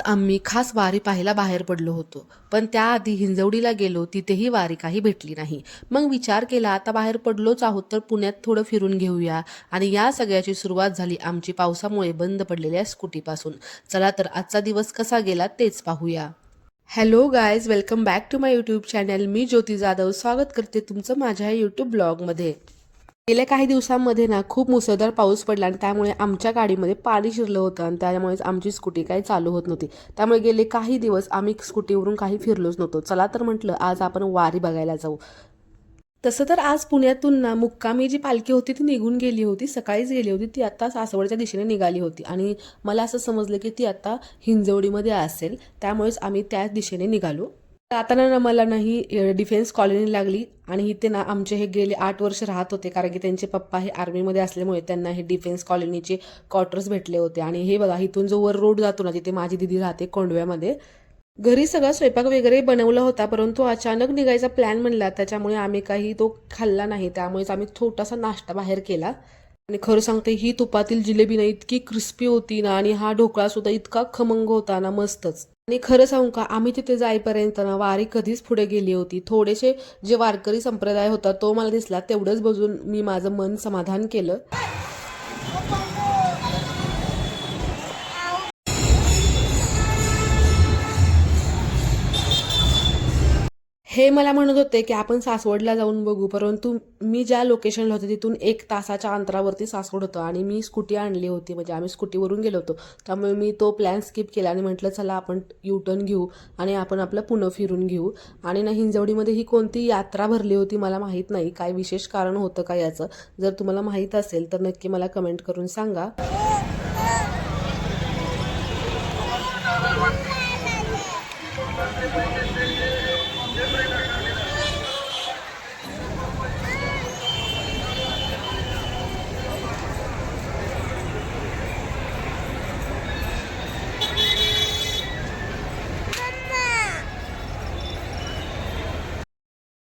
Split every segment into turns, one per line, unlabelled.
आम्ही खास वारी पाहायला बाहेर पडलो होतो, पण त्याआधी हिंजवडीला गेलो, तिथेही वारी काही भेटली नाही. मग विचार केला, आता बाहेर पडलोच आहोत तर पुण्यात थोडं फिरून घेऊया. आणि या सगळ्याची सुरुवात झाली आमची पावसामुळे बंद पडलेल्या स्कूटीपासून. चला तर आजचा दिवस कसा गेला तेच पाहूया. Hello guys, welcome back to my YouTube channel. मी ज्योती जाधव स्वागत करते तुमचं माझ्या यूट्यूब ब्लॉगमध्ये. गेल्या काही दिवसांमध्ये ना खूप मुसळधार पाऊस पडला आणि त्यामुळे आमच्या गाडीमध्ये पाणी शिरलं होतं आणि त्यामुळेच आमची स्कूटी काही चालू होत नव्हती. त्यामुळे गेले काही दिवस आम्ही स्कूटीवरून काही फिरलोच नव्हतो. चला तर म्हटलं आज आपण वारी बघायला जाऊ. तसं तर आज पुण्यातून ना मुक्कामी जी पालखी होती ती निघून गेली होती, सकाळीच गेली होती. ती आता सासवडच्या दिशेने निघाली होती आणि मला असं समजलं की ती आता हिंजवडीमध्ये असेल, त्यामुळेच आम्ही त्याच दिशेने निघालो. जाताना ना मला नाही डिफेन्स कॉलनी लागली आणि इथे ना आमचे हे गेले 8 वर्ष राहत होते, कारण की त्यांचे पप्पा हे आर्मीमध्ये असल्यामुळे त्यांना हे डिफेन्स कॉलनीचे क्वार्टर्स भेटले होते. आणि हे बघा, इथून जो वर रोड जातो ना तिथे माझी दिदी राहते कोंडव्यामध्ये. घरी सगळा स्वयंपाक वगैरे बनवला होता, परंतु अचानक निघायचा प्लॅन म्हणला, त्याच्यामुळे आम्ही काही तो खाल्ला नाही. त्यामुळेच आम्ही छोटासा नाश्ता बाहेर केला. आणि खरं सांगते, ही तुपातील जिलेबी ना इतकी क्रिस्पी होती ना, आणि हा ढोकळा सुद्धा इतका खमंग होता ना, मस्तच. आणि खरं सांगू का, आम्ही तिथे जाईपर्यंत ना वारी कधीच पुढे गेली होती. थोडेसे जे वारकरी संप्रदाय होता तो मला दिसला, तेवढंच बघून मी माझं मन समाधान केलं. हे मला म्हणत होते की आपण सासवडला जाऊन बघू, परंतु मी ज्या लोकेशनला होते तिथून 1 तासाच्या अंतरावरती सासवड होतं आणि मी स्कूटी आणली होती, म्हणजे आम्ही स्कूटीवरून गेलो होतो. त्यामुळे मी तो प्लॅन स्किप केला आणि म्हटलं चला आपण टर्न घेऊ आणि आपण आपलं पुणे फिरून घेऊ. आणि ना हिंजवडीमध्ये ही कोणती यात्रा भरली होती मला माहीत नाही, काय विशेष कारण होतं का याचं. जर तुम्हाला माहीत असेल तर नक्की मला कमेंट करून सांगा.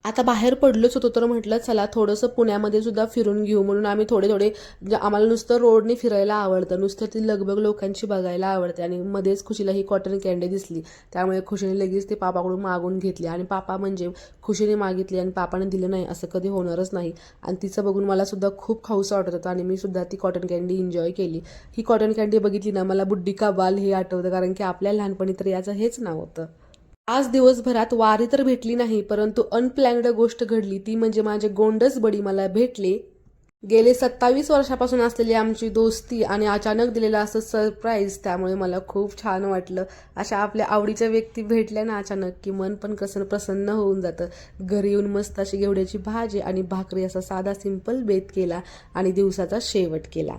आता बाहेर पडलोच होतो तर म्हटलं चला थोडंसं पुण्यामध्ये सुद्धा फिरून घेऊ, म्हणून आम्ही थोडे आम्हाला नुसतं रोडने फिरायला आवडतं, नुसतं ती लगबग लोकांची बघायला आवडते. आणि मध्येच खुशीला ही कॉटन कॅन्डी दिसली, त्यामुळे खुशीने लगेच ते पापाकडून मागून घेतली. आणि पापा म्हणजे खुशीने मागितली आणि पापाने दिलं नाही असं कधी होणारच नाही. आणि तिचं बघून मला सुद्धा खूप खाऊसं वाटत होतं आणि मी सुद्धा ती कॉटन कॅन्डी एन्जॉय केली. ही कॉटन कॅन्डी बघितली ना मला बुड्डी का बाल हे आठवतं, कारण की आपल्या लहानपणी तर याचं हेच नाव होतं. आज दिवसभरात वारी तर भेटली नाही, परंतु अनप्लॅन्ड गोष्ट घडली, ती म्हणजे माझे गोंडस बडी मला भेटले. गेले 27 वर्षापासून असलेली आमची दोस्ती आणि अचानक दिलेलं असं सरप्राईज, त्यामुळे मला खूप छान वाटलं. अशा आपल्या आवडीच्या व्यक्ती भेटल्या ना अचानक की मन पण कसं प्रसन्न होऊन जातं. घरी येऊन मस्त अशी घेवड्याची भाजी आणि भाकरी असा साधा सिंपल बेत केला आणि दिवसाचा शेवट केला.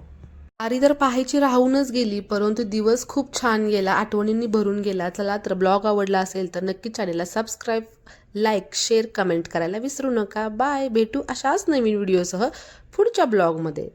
वारी तर पाहायची राहूनच गेली, परंतु दिवस खूप छान गेला, आठवणींनी भरून गेला. चला तर ब्लॉग आवडला असेल तर नक्की चॅनेलला सबस्क्राईब, लाईक, शेअर, कमेंट करायला विसरू नका. बाय, भेटू अशाच नवीन व्हिडिओसह पुढच्या ब्लॉगमध्ये.